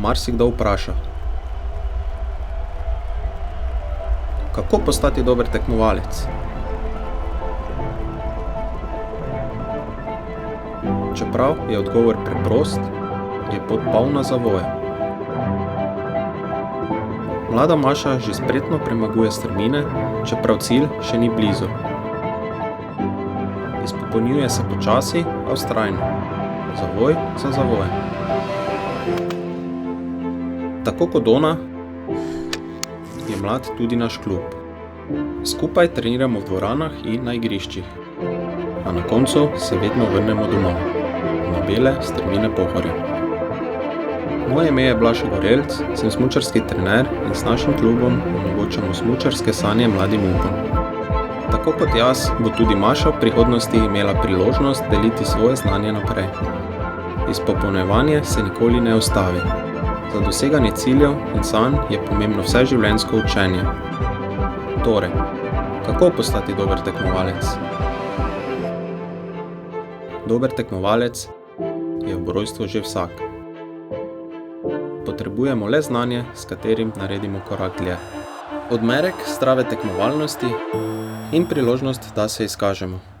marsikdo vpraša. Kako postati dober tekmovalec? Čeprav je odgovor preprost, je pot polna zavoja. Mlada Maša že spretno premaguje strmine, čeprav cilj še ni blizu. Izpopolnjuje se počasi, a vztrajno. Zavoj za zavojem. Tako kot ona, je mlad tudi naš klub. Skupaj treniramo v dvoranah in na igriščih. A na koncu se vedno vrnemo domov, na bele strmine Pohorja. Moje ime je Blaž Gorelc, sem smučarski trener in s našim klubom omogočamo smučarske sanje mladim upom. Tako kot jaz, bo tudi Maša v prihodnosti imela priložnost deliti svoje znanje naprej. Izpopolnjevanje se nikoli ne ustavi. Za doseganje ciljev in sanj je pomembno vseživljenjsko učenje. Torej, kako postati dober tekmovalec? Dober tekmovalec je ob rojstvu že vsak. Potrebujemo le znanje, s katerim naredimo korak dlje. Odmerek zdrave tekmovalnosti in priložnost, da se izkažemo.